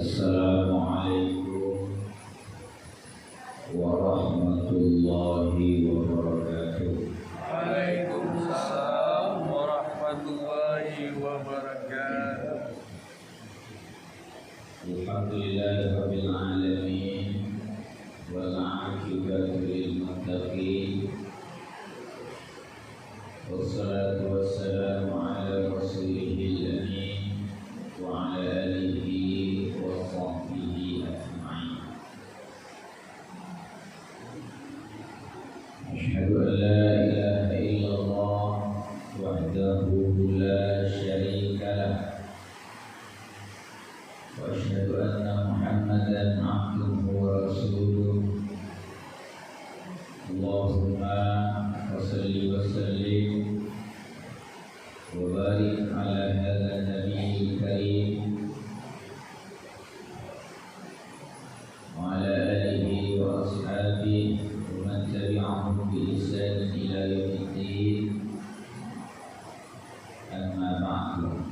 Assalamualaikum warahmatullahi wabarakatuh. Waalaikumsalam warahmatullahi wabarakatuh. Alhamdulillahirabbil alamin wal 'aqibatu lil muttaqin. Wassalatu wassalamu ala rasulihil amin wa ala alihi wa sahbihi ajma'in. Asyhadu an la ilaha illallah wahdahu la syarika lah wa asyhadu anna Muhammadan 'abduhu wa rasuluh. Allahumma shalli wa sallim wa barik ala hadzal nabiyil karim wa ala alihi wa ashabihi wa man tabi'ahum bi ihsan ila yaumiddin. Amma ba'du.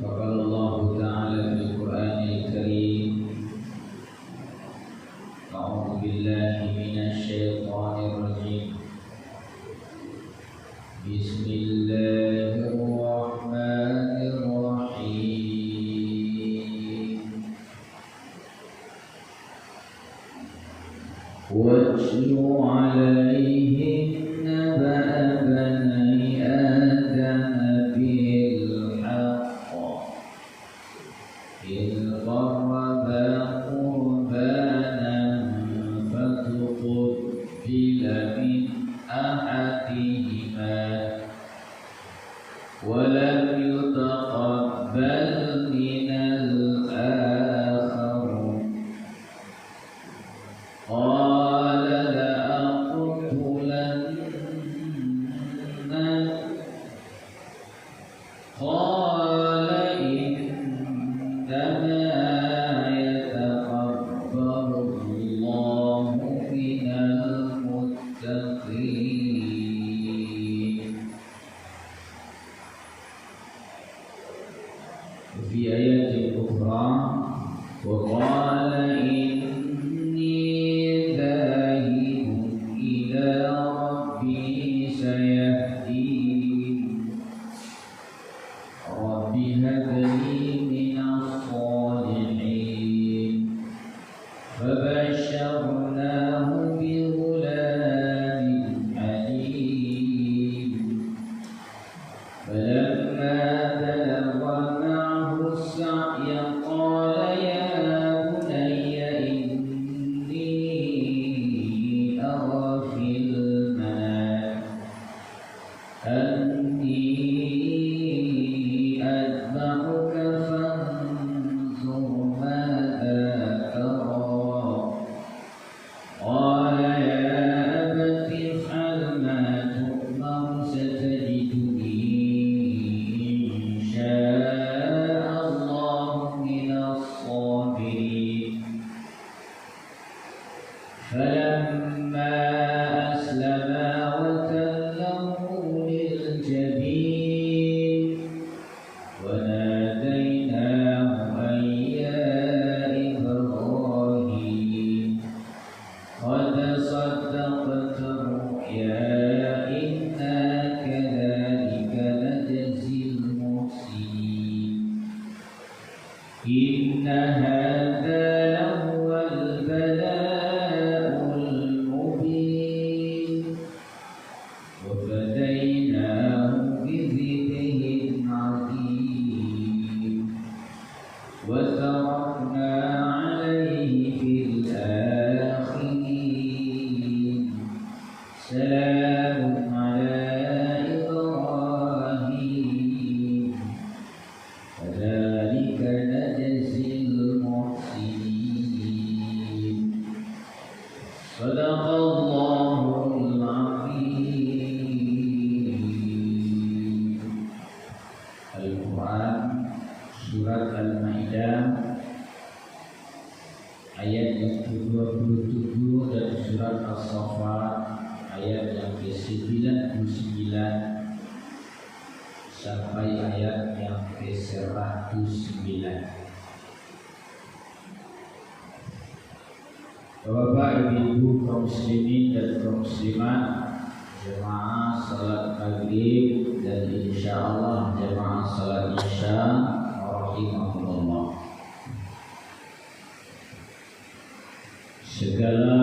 Qala Allah Ta'ala fil Qur'anil Karim, a'udzu billahi minasy syaithanir rajim. Bismillahirrahmanirrahim. Watlu 'alaihim naba'a bani Adam bil haqq إذ قربا قربانا فتقبل من أحدهما ولم يتقبل من الآخر قال لأقتلنك قال إنما يتقبل الله من المتقين. وفي آيات أخرى وقال إني ذاهب إلى ربي سيهدين رب هب لي من الصالحين فبشرناه بغلام حليم فلما بلغ معه السعي قال يا بني إني أرى في المنام أني أذبحك فانظر ماذا ترى قال يا أبت افعل ما تؤمر ستجدني إن شاء الله من الصابرين. فلما أسلما وتله للجبين وناديناه أن يا إبراهيم قد صدقت الرؤيا إنا كذلك نجزي المحسنين. إن هذا لهو البلاء المبين وفديناه بذبح عظيم وتركنا عليه في الآخرين سلام على إبراهيم كذلك نجزي المحسنين. صدق الله العظيم. Al-Quran Surat Al-Ma'idah ayat yang ke-27 dan surat As-Saffat ayat yang ke-99 sampai ayat yang ke-109. Bapak Ibu kaum muslimin dan kaum muslimat, jemaah salat maghrib dan insyaallah jemaah salat isya rahimahullah. Segala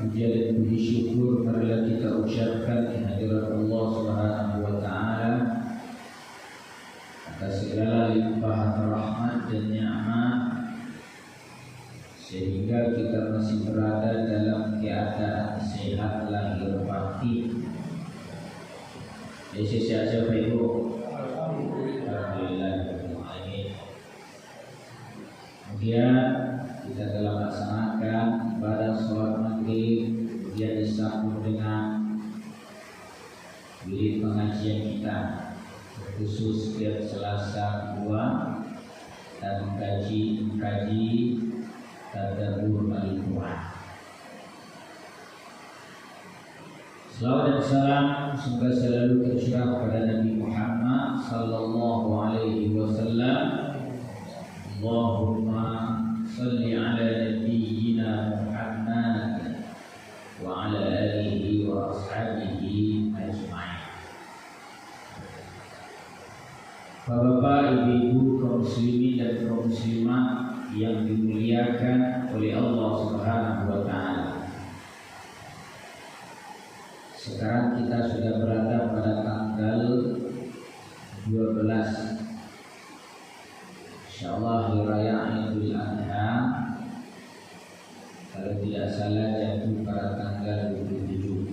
puja dan puji syukur marilah kita ucapkan di hadirat Allah Subhanahu wa taala atas segala limpahan rahmat dan nikmat sehingga kita masih berada dalam keadaan sehat lahir batin. Sehat siapa Ibu? Alhamdulillah. Kemudian kita telah melaksanakan ibadah sholat maghrib, kemudian disambung dengan wirid pengajian kita khusus setiap Selasa 2 dan mengkaji tadabbur Al-Quran. Salawat dan salam semoga selalu tercurah kepada Nabi Muhammad sallallahu alaihi wasallam. Allahumma salli ala nabiyyina Muhammad wa ala alihi wa ashabihi ajma'in. Bapak, ibu, kaum muslimin dan kaum muslimat yang dimuliakan oleh Allah Subhanahu wa taala. Sekarang kita sudah berada pada tanggal 12 insyaallah hari raya Idul Adha, kalau tidak salah jatuh pada tanggal 27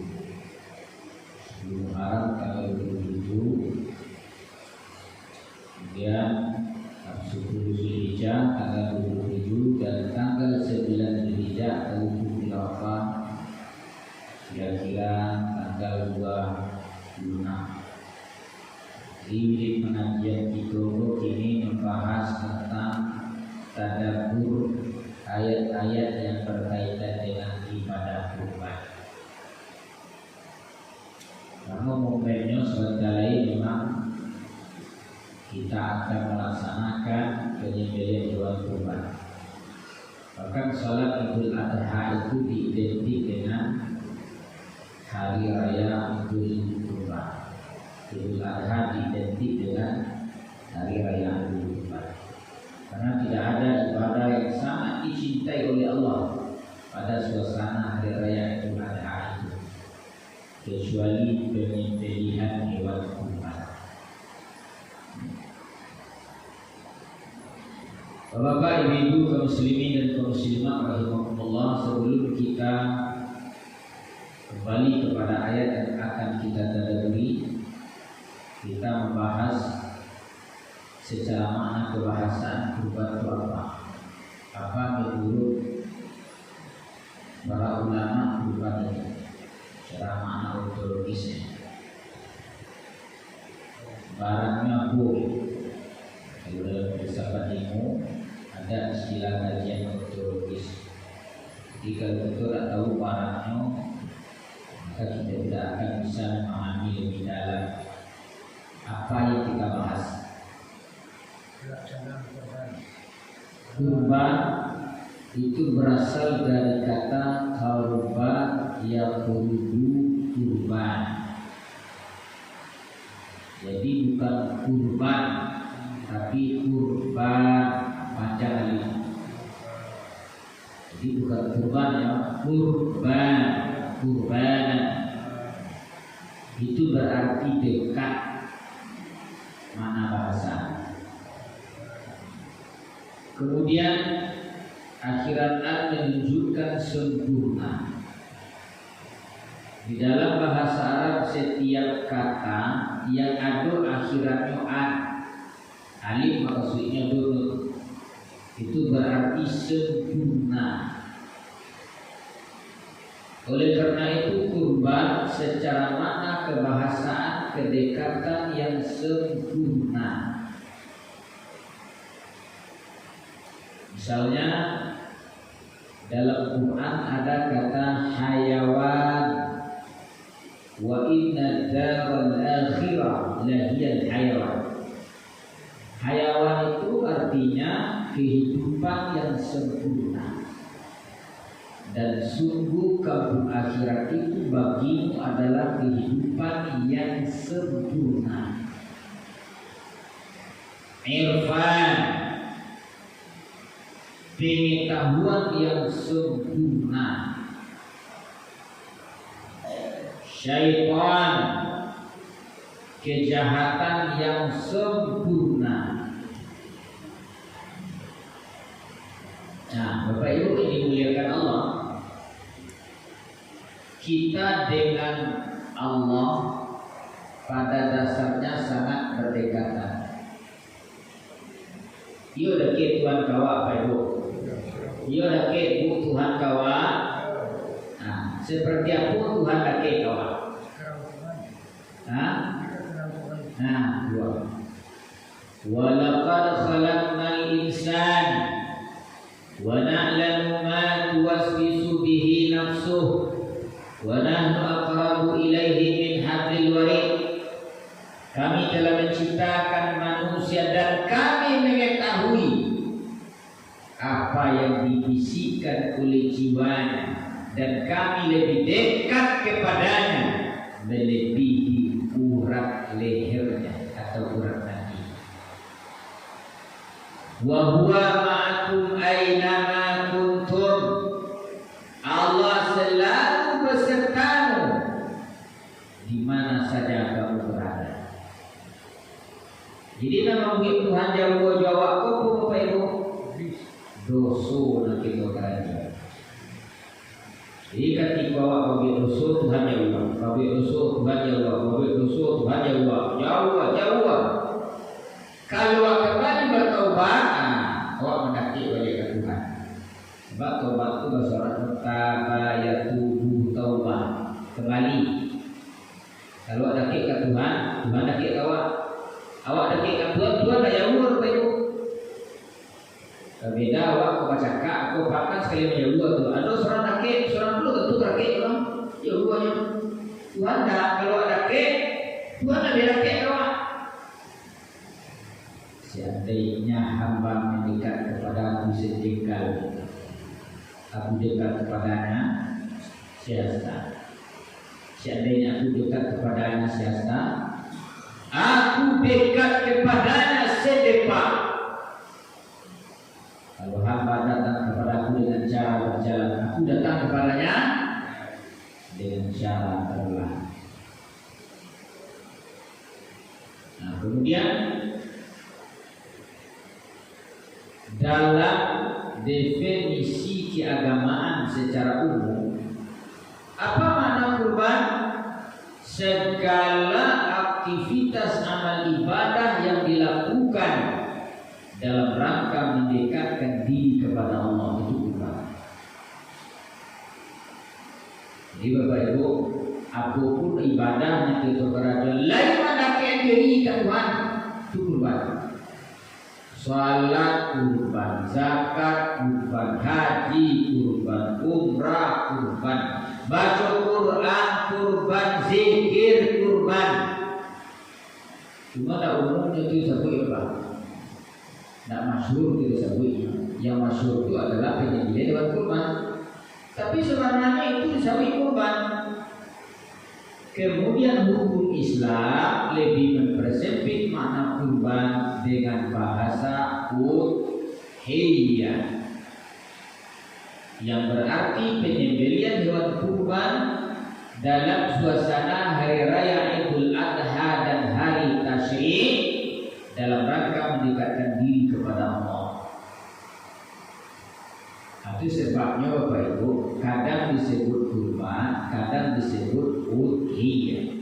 sebelum Muharram tanggal 27, kemudian 10 Zulhijjah tanggal 27 dan tanggal 9 Zulhijjah atau 28 kira-kira tanggal 26. Di pengajian kita ini membahas tentang tadabbur ayat-ayat yang berkaitan dengan ibadah kurban. Karena momennya sebentar lagi memang kita akan melaksanakan penyembelihan hewan kurban. Bahkan salat Idul Adha itu diidentik dengan hari raya Idul Kurban. Idul Adha identik dengan hari raya Idul Kurban. Karena tidak ada ibadah yang sangat dicintai oleh Allah pada suasana hari raya Idul Adha itu kecuali penyembelihan hewan kurban. Bapak, ibu, kaum muslimin dan kaum muslimat rahimakumullah, sebelum kita kembali kepada ayat yang akan kita tadabburi, kita membahas secara makna kebahasaan kurban itu apa. Apa menurut para ulama kurban itu secara makna ontologisnya. Barangnya boleh. Kalau dalam filsafat ilmu ada istilah kajian ontologis. Jika kita tidak tahu barangnya, maka kita tidak akan bisa memahami lebih dalam apa yang kita bahas. Kurban itu berasal dari kata qarba yaqrubu kurban. Jadi bukan kurban tapi kurban panjang kali. Jadi bukan kurban ya, kurban itu berarti dekat mana bahasa. Kemudian akhirat an menunjukkan sempurna. Di dalam bahasa Arab setiap kata yang ada akhiratnya an, alif maksudnya dulu, itu berarti sempurna. Oleh karena itu kurban secara makna kebahasaan kedekatan yang sempurna. Misalnya dalam Quran ada kata hayawan. wa inna daral akhirah lahiyal hayawan. Hayawan itu artinya kehidupan yang sempurna. Dan sungguh kampung akhirat itu bagimu adalah kehidupan yang sempurna. Irfan, pengetahuan yang sempurna. Syaitan, kejahatan yang sempurna. Nah, Bapak Ibu ini dimuliakan Allah. Kita dengan Allah pada dasarnya sangat berdekatan. Iyo dake Tuhan kawa Bapak Ibu. Iyo dake Bu Tuhan kawa. Nah, seperti apa Tuhan dake kawa? Nah, dua. Walaqad khalaqnal insana wa na'lamu ma tuwaswisu bihi nafsuhu wa nahnu aqrabu ilaihi min hablil warid. Kami telah menciptakan manusia dan kami mengetahui apa yang dibisikkan oleh jiwanya, dan kami lebih dekat kepadanya melebihi urat lehernya atau urat nadi. Wa huwa ma'akum aina ma kuntum. Allah selalu besertamu di mana saja kamu berada. Jadi nama Tuhan jauh-jauh aku Bapak Ibu dosa nanti kau kerana. Jadi ketika awak bagi dosa Tuhan jauh, bagi dosa Tuhan jauh, bagi dosa Tuhan jauh. Kalau awak kembali bertaubat, awak mendaki balik ke Tuhan. Sebab taubat itu bahasa Arab tabayatu taubat, kembali. Kalau awak daki ke Tuhan, Tuhan daki ke awak. Awak daki ke Tuhan, Tuhan dah jauh Bapak Ibu. Berbeda awak kau baca kak, kau bahkan sekali menjauh tu. Ada seorang daki, seorang dulu tentu daki orang jauh aja. Tuhan dah kalau daki, Tuhan dah daki awak. Seandainya hamba mendekat kepada aku sejengkal, aku dekat kepadanya siasta. Seandainya aku dekat kepadanya siasta, aku dekat kepadanya sedepak. Kalau hamba datang kepada aku dengan cara berjalan, aku datang kepadanya dengan cara perlahan. Nah, kemudian dalam definisi keagamaan secara umum, apa makna kurban? Segala aktivitas amal ibadah yang dilakukan dalam rangka mendekatkan diri kepada Allah, itu kurban. Jadi Bapak Ibu, apapun ibadahnya kita berada lain mendekatkan diri ke Tuhan, itu kurban. Salat kurban, zakat kurban, haji kurban, umrah kurban, baca Quran kurban, zikir kurban. Cuma tak umumnya itu disebut apa? Tak masyhur itu disebut. Yang masyhur itu adalah penyembelihan hewan kurban. Tapi sebenarnya itu disebut kurban. Kemudian hukum Islam lebih mempersempit makna kurban dengan bahasa udhiyah, yang berarti penyembelihan hewan kurban dalam suasana hari raya Idul Adha dan hari Tasyrik dalam rangka mendekatkan diri kepada Allah. Itu sebabnya Bapak Ibu kadang disebut kurban, kadang disebut udhiyah.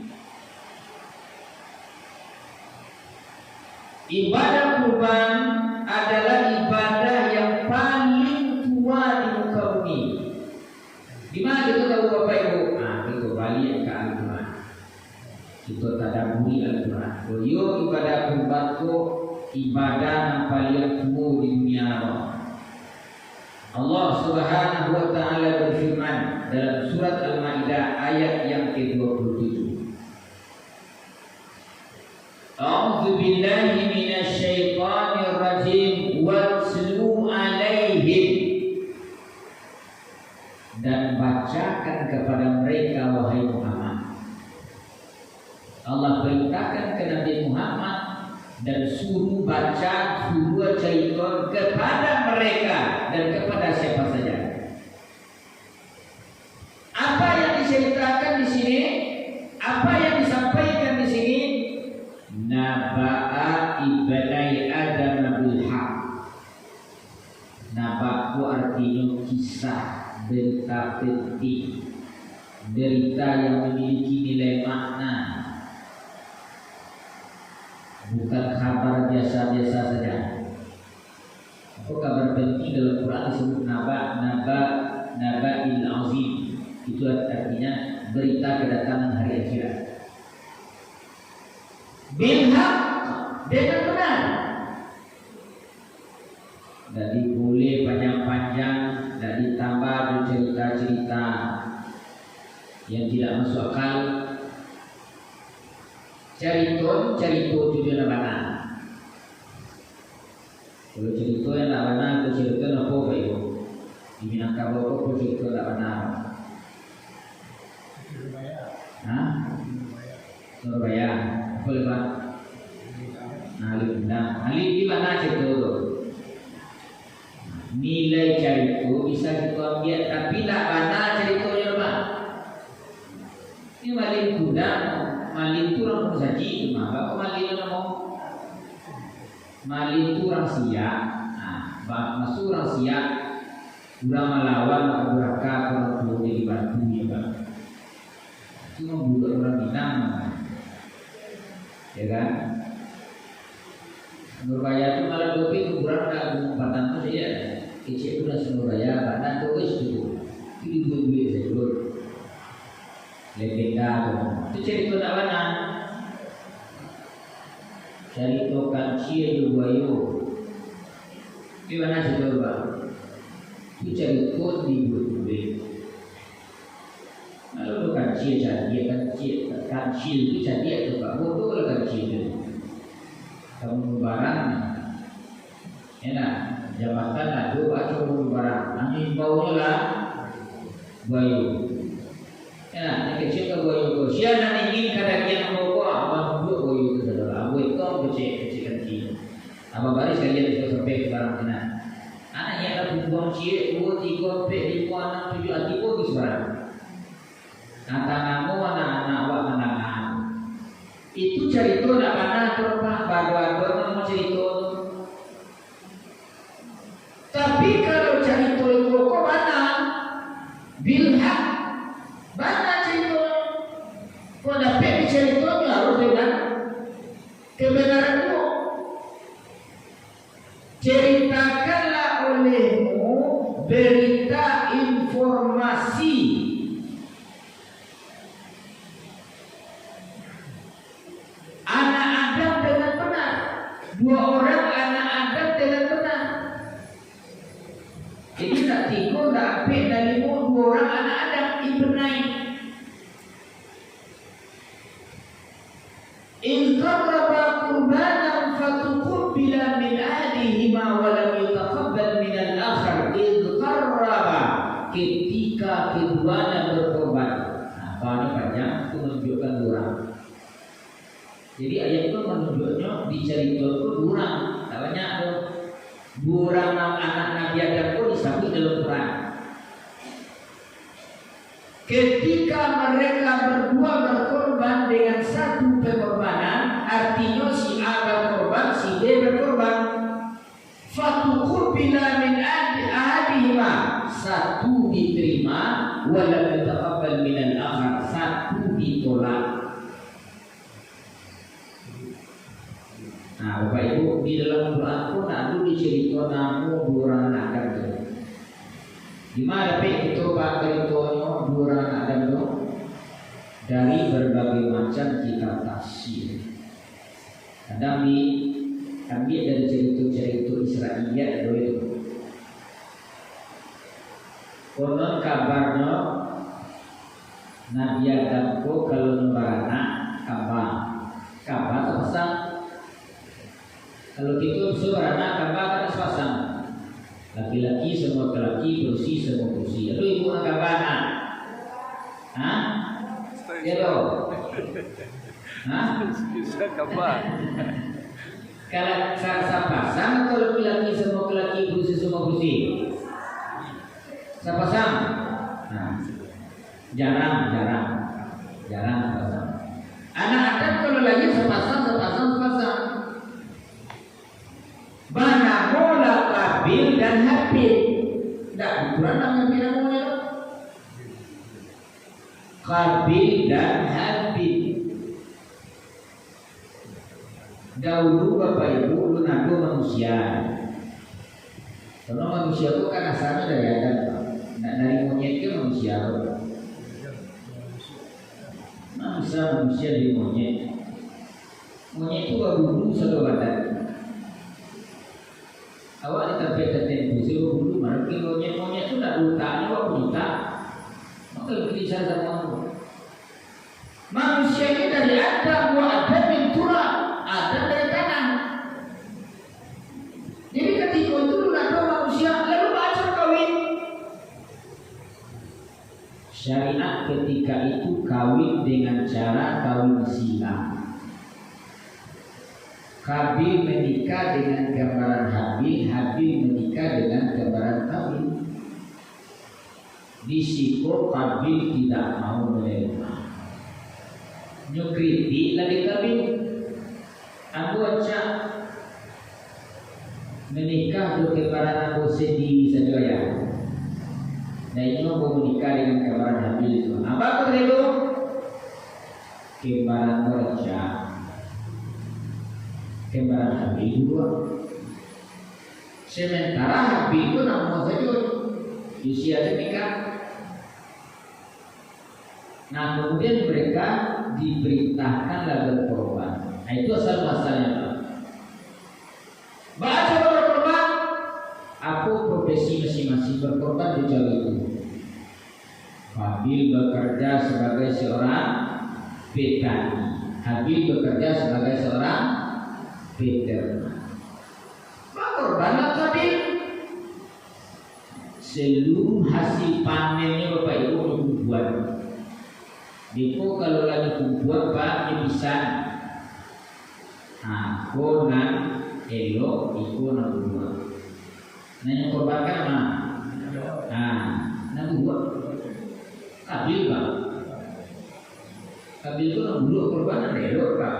Ibadah kurban adalah ibadah yang paling tua di muka bumi. Di mana kita tahu Bapak Ibu? Kita balik ke Al-Quran. Kita tadabburi Al-Quran. Ibadah kurban itu ibadah yang paling tua di dunia Allah. Allah Subhanahu wa taala berfirman dalam surat Al-Maidah ayat yang ke-27. A'udzu billahi minasy syaithanir rajim watlu 'alaihim, dan bacakan kepada mereka wahai Muhammad. Allah perintahkan ke Nabi Muhammad dan suruh baca, suruh cerita kepada mereka dan kepada siapa saja. Apa yang diceritakan di sini? Apa yang disampaikan di sini? Naba'a ibnai Adam bil haq. Naba'u artinya kisah, berita penting, berita yang memiliki nilai makna, bukan kabar biasa-biasa saja. Apa kabar penting dalam Quran disebut naba'il azim. Itu artinya berita kedatangan hari akhirat. Bil haq, dengan benar. Jadi boleh panjang-panjang, dan ditambah dengan cerita-cerita yang tidak masuk akal. Cerita tujuan mana? Kalau cerita yang tak benar, itu cerita apa baik? Di Minangkabau apa cerita tak benar? Hah? Surabaya. Apa lepas? Alif benda. Alif di mana cerita tu? Nilai cerita bisa kita ambil, tapi tak benar ceritanya apa? Ini malin kuda. Malin itu orang saji, maka malin nama malin itu orang siap. Masuk orang siap, orang melawan beraka orang tua jadi bantu ya bang. Cuma budak orang Minang, ya kan? Surabaya itu malah lebih kurang tak penempatan tu saja. Kecil itu dah Surabaya, badan tu itu duit saja dulu. Legenda tu cerita tak mana? Cerita kancil buayo. Di mana cerita bang? Itu cerita di duit. Lalu kancil kancil itu jadi itu pak bodoh lah kancil itu. Kamu barang, enak jabatan ada baca barang. Angin baunya lah buayo. Ya, kecil ke boyo ko. Siya na ingin kadagyan mo ko abang dua boyo ko sa aboy ko kecil. Abang baris kalian itu sampai barang kena. Anak yang dah buang cie 2 3 4 5 6 7 atipo di sebarang. Anak-anakmu anak-anak awak anak-anak. Itu cerita nak mana terpak baru-baru mau cerita. Tapi kalau cerita itu kok mana? Bilhaq mana cerita? Kau dapat ceritanya harus dengan kebenaran itu. Ceritakanlah olehmu berita informasi. Anak Adam dengan benar. 2 orang anak Adam dengan benar. Jadi tak tiga tak apik dari 2 orang anak Adam ibnai. In qarraba qurbanan fatuqbila min ahadihima wa lam yutaqabbal min al-akhar. In qarraba, ketika keduanya berkorban. Nah, ini panjang itu menunjukkan orang. Jadi ayat itu menunjuknya di cerita itu orang. Tak banyak tu. Orang anak Nabi Adam pun disebut dalam Quran. Ketika mereka berdua berkorban dengan satu pengorbanan, artinya si A berkorban, si B berkorban. Fatuqbila min ahadihima, satu diterima, walam yutaqabbal min al-akhar, satu ditolak. Nah, Bapak Ibu, di dalam Quran pun ada diceritakan namu 2 orang anak Adam tu. Di mana dapat kita baca ceritanya 2 orang anak Adam tu dari berbagai macam kitab tafsir. Kadang diambil dari cerita-cerita Israiliyat itu. konon kabarnya Nabi Adam ko kalau nubarana kabar terpasang. Kalau gitu sebarana kabar kan sepasang. Laki-laki semua laki, kursi semua kursi. Lalu ibu nak kabana? Hah? Ya dong. Hah? Bisa kabar. Kalau sepasang atau laki-laki semua laki, kursi semua kursi? Sepasang. Nah, jarang sepasang. Anak Adam kalau lagi sepasang. Bana mola Kabil dan Habil. Tidak ukuran namanya Kabil dan Habil. Dahulu Bapak Ibu lu nado manusia. Kalau manusia itu kan asalnya dari Adam. Nah, dari monyet ke manusia. Manusia dari monyet. Monyet itu dulu satu badan. Awak ditempel suruh dulu mana monyet itu tidak lutaknya awak lutak. Maka bisa sama manusia ini dari Adam, Adam min turab, Adam dari tanah. Jadi ketika itu lu ada manusia lalu baca kawin. Syariat ketika itu kawin dengan cara kawin silang. Kabil menikah dengan gambaran Habil, Habil menikah dengan gambaran Kabil. Disiko Kabil tidak mau menerima. Nyukriti lagi Kabil. Aku aja menikah dengan gambaran aku sendiri saja ya. Nah ini mau menikah dengan gambaran Habil itu. Apa itu? Gambaran raja. Kembaran Habil dua. Sementara Habil itu nama saja usia nikah. Nah kemudian mereka diperintahkanlah berkorban. Nah itu asal masalahnya. Baca berkorban. Aku profesi masing-masing berkorban di jalan itu. Habil bekerja sebagai seorang petani. Habil bekerja sebagai seorang Peter. Korbanlah Kabil. Seluruh hasil panennya Bapak Ibu dibuat. Depo kalau lagi dibuat Pak dia bisa. Nah, konan elok ikonan dua. Nah yang korbankan mana? Nah buat Kabil Pak. Kabil itu dulu korbanan elok Pak.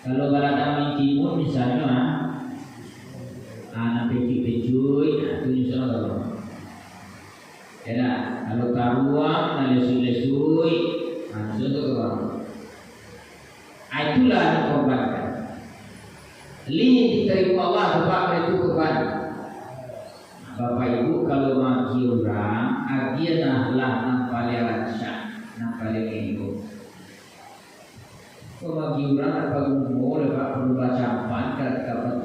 Kalau barat timur misalnya anak pecuy, itu misalnya kalau ya kalau karuang, lesui, itu kalau itulah dikorbankan. Diterima Allah Bapak itu korban. Bapak Ibu kalau maki orang, agianlah nampalnya rancak, nampalnya itu. Kalau bagi orang apa gumbo lepas perlu baca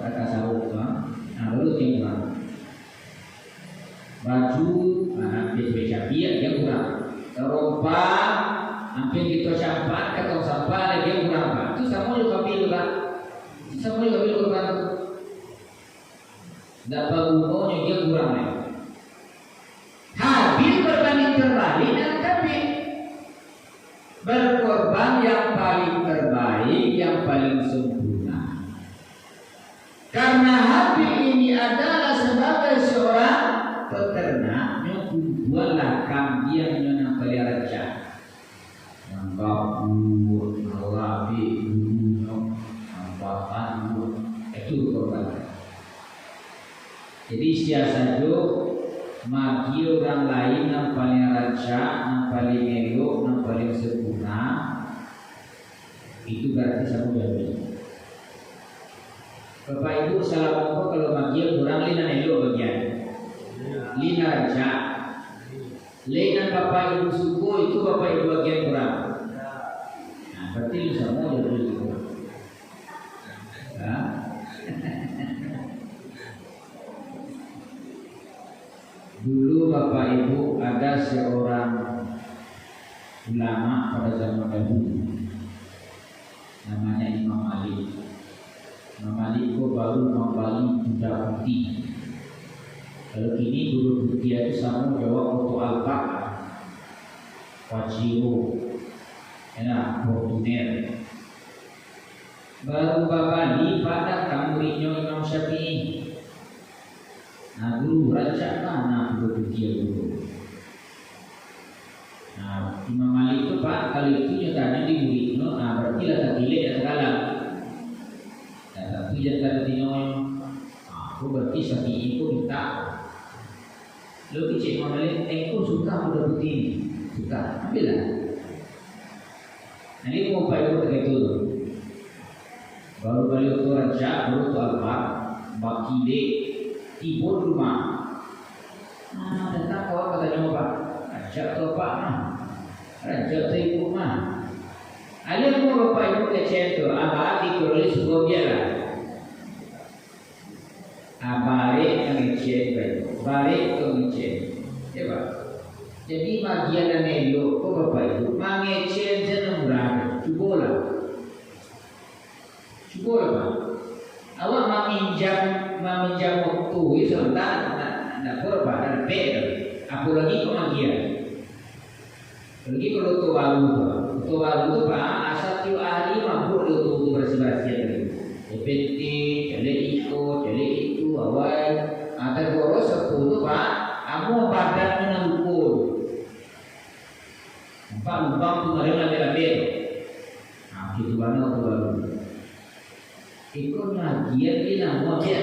kata sahut nah baru tinggal baju hampir becapia dia kurang terompak hampir kita campak kata sampah dia kurang pak itu semua juga bil pak semua juga bil kurang dapat gumbonya dia kurang ya Habil berbanding terbalik dan Kabil berkorban yang paling terbaik, yang paling sempurna. Karena Habil ini adalah sebagai seorang peternak yang buatlah kambing yang pelihara raja. Yang babur, alabi, gunung, ampahan, itu korban. Jadi siasat itu magi orang lain yang paling raja, yang paling elok, yang paling sempurna itu berarti sama jadi. Bapak Ibu salah ngomong kalau magi orang lain yang elok bagian, lina raja, lain Bapak Ibu suku itu Bapak Ibu bagian kurang. Nah berarti itu sama jadi kurang. Dulu Bapak Ibu ada seorang ulama pada zaman dahulu, namanya Imam Malik. Imam Malik itu baru membalik budak putih. Kalau kini budak putih itu sama jawab foto alpak, wajiro, enak, Fortuner. Baru babali pada muridnya Imam Syafi'i. Nah dulu raja mana budak putih dulu. Nah Imam Malik itu Pak kali itu nyatanya di muridnya, nah berarti lah tak gile ya sekarang. Tapi jangan tinjau, aku berarti Syafi'i itu minta. Lo kecil Imam Malik, aku suka budak putih, suka, ambillah. Nanti mau bayar begitu. Baru balik tu raja, baru tu alfar, baki dek, tidur rumah. Nah, datang kawan kata nyoba, raja tu apa mah? Raja tu ibu mah. Ada mau bapak ibu kecil tu, abah dikerolis sebuah biara. Abare kecil baik, bare kecil, ya pak. Jadi bagian dan elok, kau bapak ibu, mangecil jangan berada, cubalah. Cuba Pak. Awak meminjam waktu itu sebentar nak korban dan beda. Apalagi kemagian. Lagi kalau tu baru tu Pak asal tiu ahli mampu dia tu bersih-bersih tadi. EPT, jadi itu awal ada boros 10 Pak. Amu badan menangkul. Pak lubang tu ada label. Nah, gitu mana tu baru. Ikut ngajian di nama dia.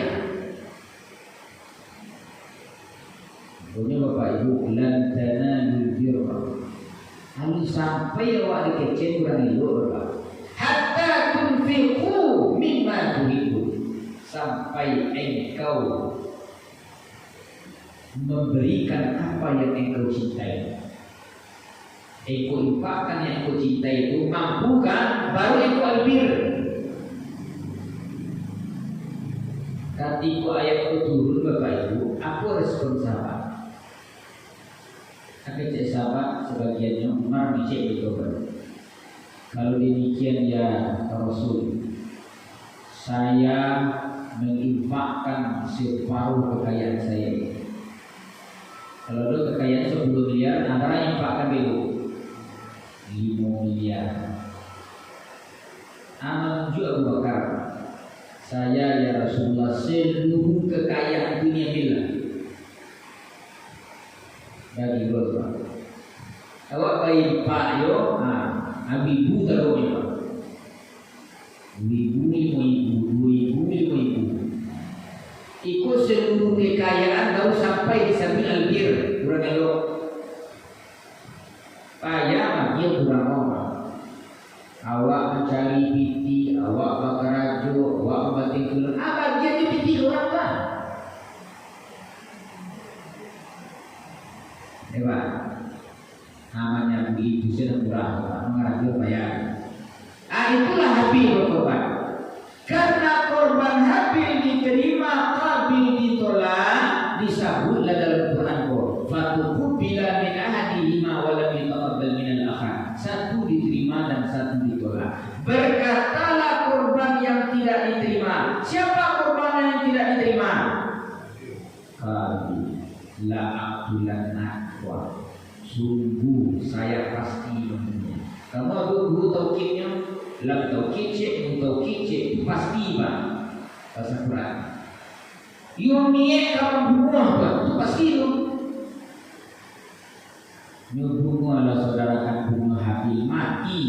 Punya Bapak Ibu lantana birra. Lalu sampai awak dikecil kurang elok Bapak. Hatta tunfiqu mimma tuhibbu. Sampai engkau memberikan apa yang engkau cintai. Engkau infakkan yang engkau cintai itu mampu kan? Baru engkau albir. Ketika ayat itu turun Bapak Ibu, aku respon sahabat. Aku cek sahabat sebagiannya Umar dicek itu. Kalau demikian ya Rasul, saya menginfakkan separuh kekayaan saya. Kalau dulu kekayaan 10 miliar, antara infakkan dulu 5 miliar. Amal juga Abu Bakar. Saya ya Rasulullah seluruh kekayaan dunia bila bagi Bapak. Awak bayi Pak yo, abibu taruh ni Pak. Ibu. Ikut seluruh kekayaan baru sampai di samping albir kurang elok. Payah dia kurang orang. Awak mencari piti, awak bakar rajo, awak membatik kulon. Bagian di piti orang lah. Hebat. Namanya begitu sudah murah, mengarajo bayar. Itulah Habil berkorban. Karena korban Habil diterima, Qabil ditolak, disebutlah dalam Quran fatuqu bila min ahadihima wa lam yataqabbal min al-akhar. Satu diterima dan satu ditolak. Berkatalah korban yang tidak diterima. Siapa korban yang tidak diterima? Qabil. La aqulanna wa. Sungguh saya pasti mempunyai. Kamu ada guru taukidnya, lam taukid cek pasti bang. Bahasa Quran. Yumie kamu bunuh bang, itu pasti itu. Nyubunuh adalah saudara kan bunuh Habil mati.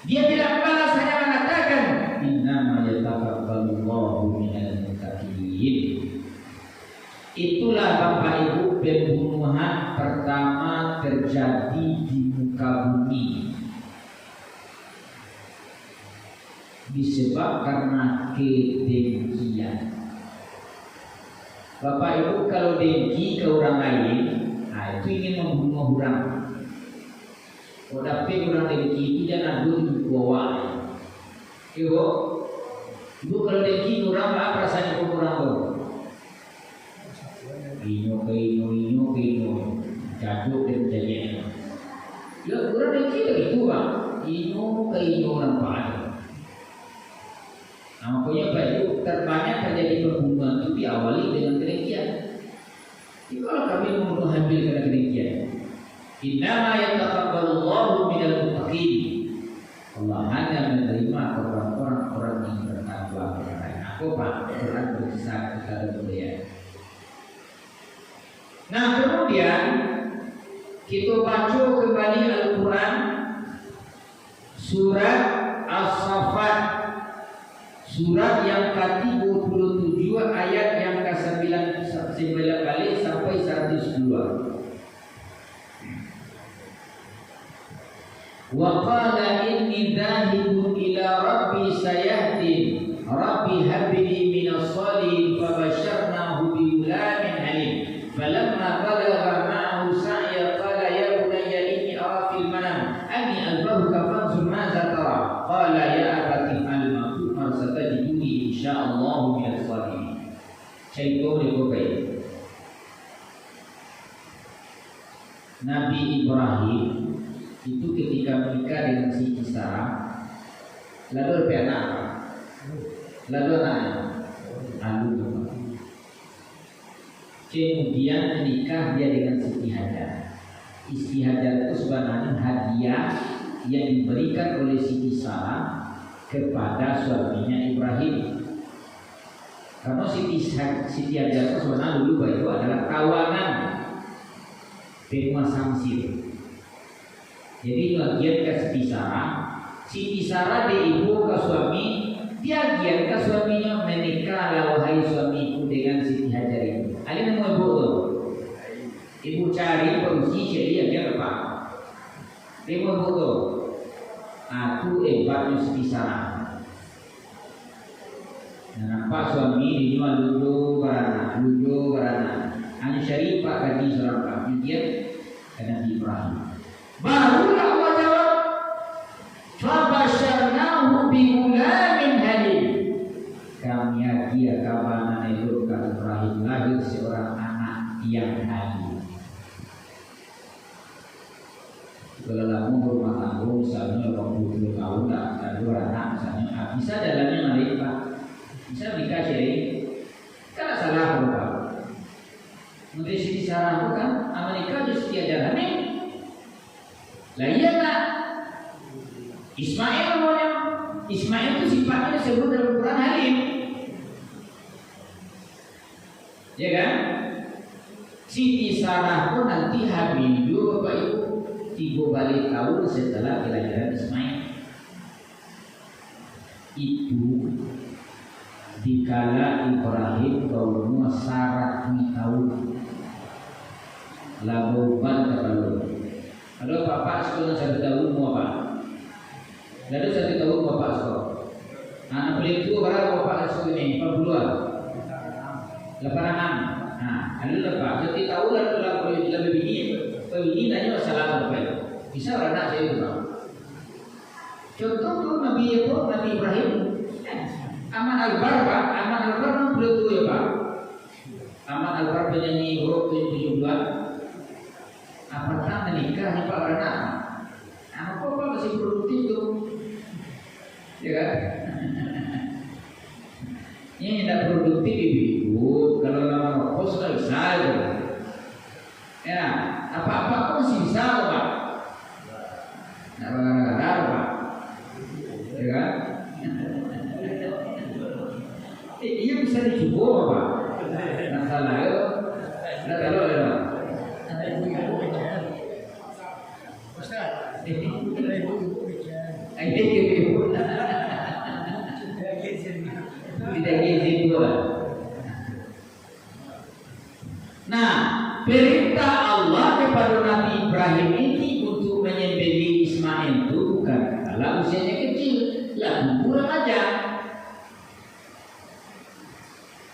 Dia tidak membalas, hanya mengatakan innama yataqabbalullahu minal muttaqin. Itulah Bapak Ibu pembunuhan pertama terjadi di muka bumi. Disebab karena kedengkian. Bapak Ibu kalau dengki ke orang lain, itu ingin membunuh orang. Kalau dapat orang dengki itu jangan dulu bawa. Ibu kalau dengki orang apa rasanya orang ino jatuh dan jadinya. Ya kurang kecil itu bang, ino nampak. Nah makanya apa itu terbanyak terjadi pembunuhan itu diawali dengan kedengkian. Jadi kalau kami membunuh hampir karena kedengkian, innama yataqabbalullahu minal muttaqin. Allah hanya menerima orang-orang yang bertakwa. Aku Pak, Quran berkisah kepada beliau. Nah kemudian kita baca kembali Al-Quran surat As-Saffat, surat yang ke-37 ayat yang ke-9 balik sampai 102. Wa qala inni dhahibun ila rabbi sayahdin rabbi habli minas salihin fabasharnahu bi ghulamin halim falamma balagha ma'ahu sa'ya qala ya bunayya inni ara fil manam anni albahuka fanzur madza tara qala ya abati al ma'mur satajiduni insyaallah minas salihin. Contoh dikokai Nabi Ibrahim itu ketika menikah dengan Siti Sarah, lalu ada anak apa? Lalu anaknya Alu. Kemudian menikah dia dengan Siti Hajar. Siti Hajar itu sebenarnya hadiah yang diberikan oleh Siti Sarah kepada suaminya Ibrahim. Karena Siti Hajar itu sebenarnya dulu itu adalah kawanan penguasa Mesir. Jadi bagian ke Siti Sarah dia ibu ke suami, dia bagian ke suaminya menikah wahai suamiku dengan Siti Hajar itu. Ada nama ibu tu, ibu cari pengusi jadi dia apa? Ibu tu, aku hebatnya Siti Sarah. Nampak suami dia dulu karena hanya syarifah gaji seorang kafir dia karena Ibrahim. Barulah Allah jawab, "Fabasyarnahu bi ghulamin halim." Kami dia kawanan itu Ibrahim lahir seorang anak yang halim. Kalau kamu rumah tangga misalnya 20 tahun dan dua anak misalnya, bisa jalannya naik Pak, bisa nikah sharing, kan salah kalau Menteri Siti Sarah bukan Amerika justru dia jalanin. Lah iya tak? Ismail namanya. Ismail itu sifatnya disebut dalam Quran halim. Ya kan? Siti Sarah pun nanti hamil juga Bapak Ibu 3 balik tahun setelah kelahiran Ismail. Itu dikala Ibrahim kaumnya 100 tahun. Lalu kalau bapak sekolah 1 tahun mau apa? Lalu 1 tahun bapak sekolah. Anak beli itu berapa bapak sekolah ini? 86. Nah, lalu lepas 1 tahun lalu lebih begini tanya masalah apa? Bisa orang nak saya juga. Contoh tu Nabi Ibrahim. Aman Albar Pak, Aman Albar kan beli tu ya Pak. Aman Albar penyanyi huruf 17. Apakah menikah nih Pak karena apa masih produktif tuh, ya kan? Ini tidak produktif ibu. Kalau lama rokok sudah bisa itu. Ya, apa masih bisa Pak. Tidak gara-gara Pak, ya kan? Iya bisa dicoba Pak. Nah salah itu, tidak tahu ya Pak. Tidak izin pula. Nah, perintah Allah kepada Nabi Ibrahim ini untuk menyembelih Ismail itu bukan kalau usianya kecil, lah kurang aja.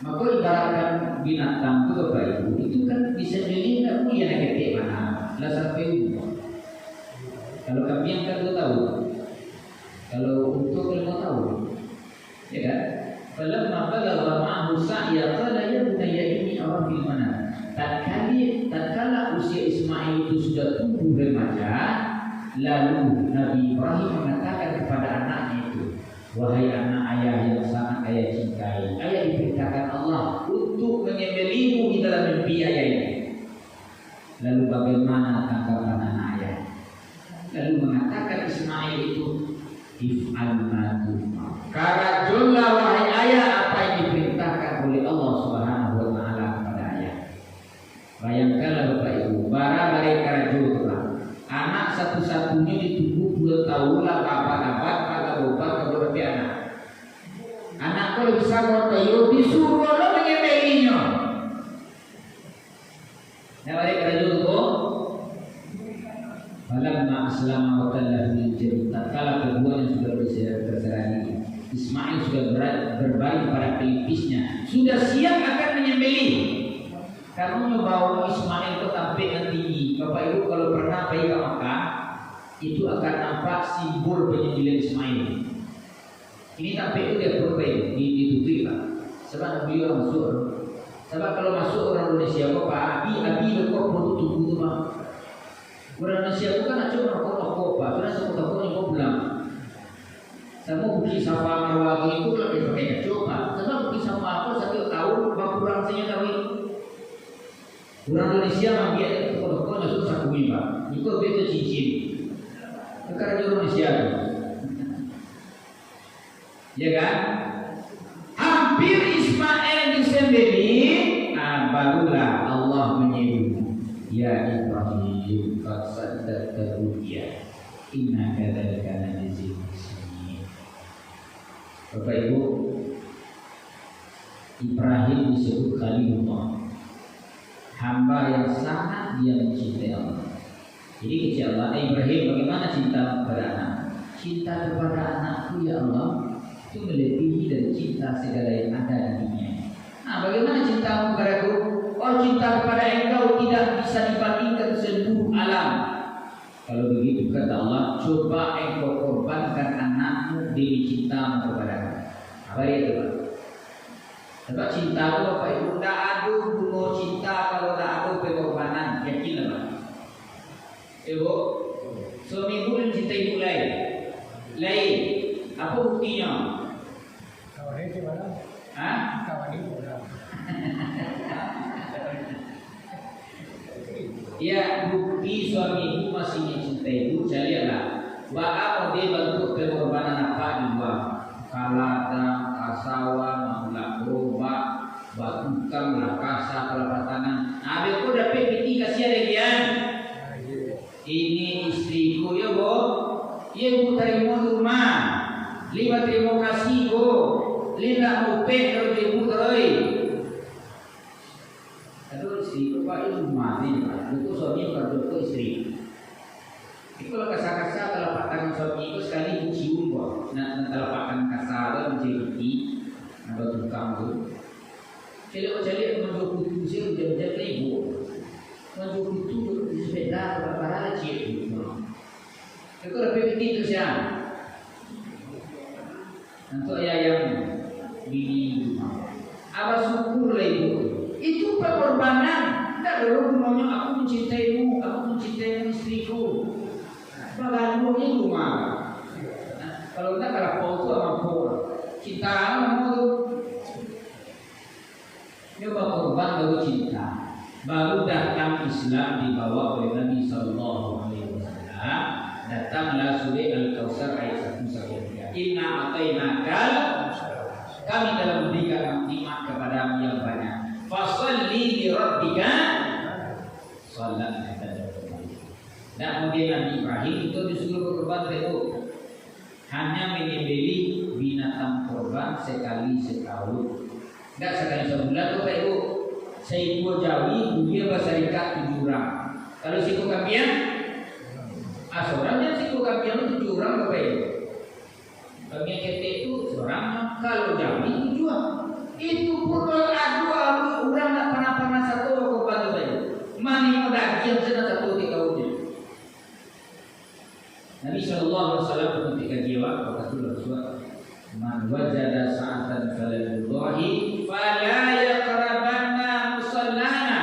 Maka ibaratkan binatang itu Bapak Ibu itu kan bisa jadi tidak punya ketik mana, lah sampai umur. Kalau kambing kan 2 tahun, kalau untuk 5 tahun, ya kan? Falamma balagha ma'ahu sa'ya qala ya bunayya inni ara fil manam. itu sudah tumbuh remaja, lalu Nabi Ibrahim mengatakan kepada anaknya itu, wahai anak ayah yang sangat ayah cintai, ayah diperintahkan Allah untuk menyembelihmu di dalam mimpi ayah ini. Lalu bagaimana tanggapan anak ayah? Lalu mengatakan Ismail itu, if'al ma tu'mar. Karajullah wahai ayah apa yang diperintahkan oleh Allah Subhanahu wa taala kepada ayah. Bayangkanlah Bapak Ibu, bara-bara karajullah. Anak satu-satunya ditunggu 2 tahun lah bapak-bapak beberapa anak. Anak kalau bisa kotoyo disuruh lo menyembelihnya. Nah mereka karajullah. Falamma aslama wa tallahu lil jabin. Tatkala keduanya sudah berserah diri, Ismail sudah berbaring pada pelipisnya, sudah siap akan menyembelih. Karena bawa Ismail ke tampik yang tinggi. Bapak Ibu kalau pernah pergi ke Makkah, itu akan nampak simbol penyembelihan Ismail. Ini tampik itu dia berbeda, ditutup lah. Sebab beliau orang masuk. Sebab kalau masuk orang Indonesia, Bapak Abi lekor produk tubuh itu Pak. Orang Indonesia itu kan cuma rokok-rokok Pak. Karena rokok-rokok yang kau bilang. Sama bukti sama marwah itu lebih pakai coba. Sebab bukti sama apa 1 tahun kurang saya tahu. Orang Indonesia ambil rokok-rokoknya susah kuih Pak. Itu beda cincin. Karena Indonesia itu. Ya kan? Hampir Ismail disembelih, barulah Allah menyebut, ya Ibrahim, qad saddaqta ru'ya, inna kadzalika najzil muhsinin. Bapak Ibu, Ibrahim disebut Khalilullah, hamba yang sangat dia mencintai Allah. Jadi kecil Allah, Ibrahim bagaimana cinta kepada anak? Cinta kepada anakku ya Allah itu melebihi dari cinta segala yang ada di dunia. Nah, bagaimana cintamu kepadaku? Oh, cinta kepada engkau tidak bisa dibandingkan seluruh alam. Kalau begitu kata Allah, coba engkau korbankan anakmu demi cintamu kepadaku. Apa itu Pak? Sebab cintamu Bapak Ibu tidak ada gunung cinta kalau tidak ada pengorbanan. Yakinlah Pak. Ibu, suami ibu mencintai ibu lain. Apa buktinya? Kawan itu mana? Hah? Kawan itu mana? Ya, bukti suami ibu masih mencintai ibu, saya lihatlah. Apa dia bentuk pengorbanan apa di luar? Kalada, kasawa, maulak roba, batukang, lakasa, kelapa tangan. Nah, aku dapat piti kasih adegian. Ini istriku ya Bu. Ya ibu terima rumah. Lima terima kasih Bu. Lima upet kalau ibu teroi. Aduh istriku Pak itu mati Pak. Itu suami bukan itu istri. Itu kalau kasar-kasar telapak tangan suami itu sekali ibu cium kok. Nah telapak tangan kasar itu menjadi ada tukang tu. Celik-celik menjual kutu sih hujan-hujan ibu. Menjual kutu di sepeda berapa cik. Itu lebih penting tu siapa? Untuk ayam bini rumah. Apa syukurlah ibu. Itu pengorbanan. Tak perlu gunanya aku mencintaimu, aku mencintai istriku. Bagaimana ini rumah? Kalau tak kalau kau tu apa kau? Cinta kamu tu. Dia berkorban baru cinta. Baru datang Islam dibawa oleh Nabi Sallallahu Alaihi Wasallam. Datanglah surah Al-Kautsar ayat 1-3. Inna atainakal, kami telah memberikan nikmat kepadamu yang banyak. Fasalli li rabbika, salat kepada Tuhan. Dan kemudian Nabi Ibrahim itu disuruh berkorban itu hanya menyembelih binatang korban sekali setahun. Enggak sekali sebulan tuh Pak Ibu. Seekor jawi dia berserikat 7 orang. Kalau seekor kambing seorang siku kambing itu 7 orang Bapak Ibu. Kambing ketek itu seorang, kalau jawi 7 orang. Itu pun ada orang tak pernah satu korban Bapak Ibu. Mani daging sana satu di kaumnya. Nabi sallallahu alaihi wasallam ketika jiwa Rasulullah man wajada sa'atan falallahi fala yaqrabanna musallana.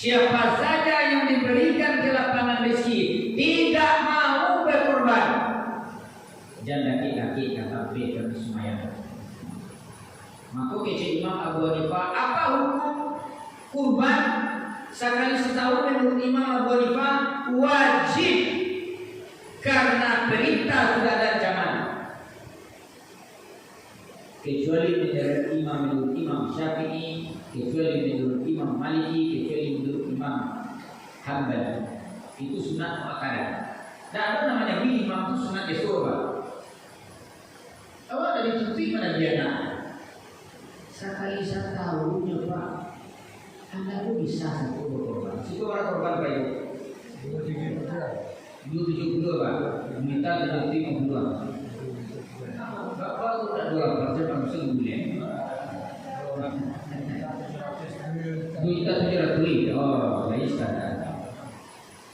Siapa saja yang diberikan kelapangan rezeki tidak mau berkorban, jangan laki-laki kata B dan semuanya. Maka kecil Imam Abu Hanifah, apa hukum kurban? Sekali setahun menurut Imam Abu Hanifah wajib, karena perintah sudah ada zaman. Kecuali menurut Imam Syafi'i, kecuali menurut Imam Maliki, kecuali menurut Imam Hanbali, itu sunat muakkadah. Dan ada namanya bini imam itu sunat kesurba. Awak dari cuti mana dia nak? Sekali setahun Pak, Anda pun bisa satu korban. Situ orang korban bayu. 272 Pak, minta 252. Bapak itu tak 2% langsung bulan. Minta 700. Oh, lain standar.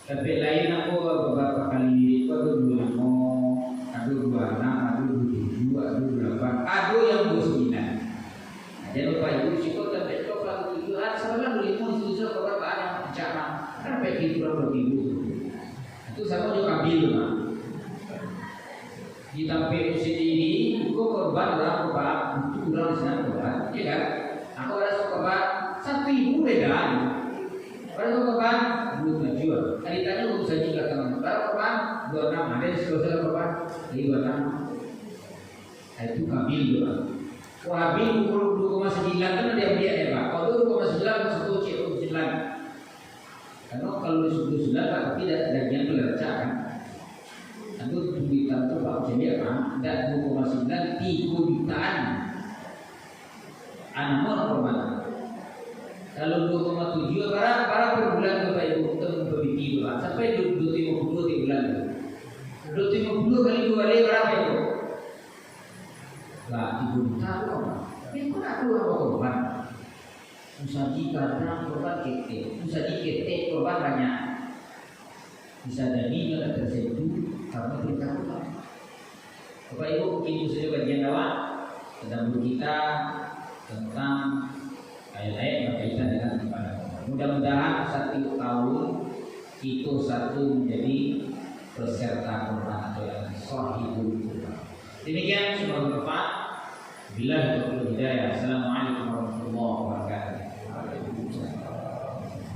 Tapi lain aku beberapa kali itu ada 25, ada 26, ada 27, ada 28, ada yang 29. Jangan lupa ibu sikot dan besok kalau 7 hari sebenarnya 25 itu beberapa hari yang bicara. Kenapa itu berapa minggu? Itu sama juga ambil Pak. Di tampil sendiri, aku korban orang Pak, itu orang sana korban, ya kan? Aku ada korban 1.000 beda. Ada korban belum jual. Tadi tanya belum saja juga teman. Berapa korban? 26. Ada selesai korban? 26. Itu ambil juga. Wah, ambil 2,9 kan dia biar ya Pak. Kalau 2,9 satu cek 9. Karena kalau disebut 9 Pak, tidak ada yang melecak kan. Itu jutaan itu Pak jadi apa? Dan 2,9 3 jutaan. Anak korban. Kalau 2,7 para per bulan Bapak Ibu kita memperbaiki Pak. Sampai 250 di bulan. 250 kali 2 kali berapa itu? Lah 3 juta Pak. Itu nak keluar korban. Usaha karena korban kete, usaha kete korban banyak. Bisa jadi juga tersentuh karena perintah Allah. Bapak Ibu, itu saja bagian awal tentang kita tentang ayat-ayat berkaitan dengan ibadah. Mudah-mudahan 1 tahun itu satu menjadi peserta Quran atau yang sahihul Quran. Demikian semoga bermanfaat. Billahi taufiq wal hidayah. Assalamualaikum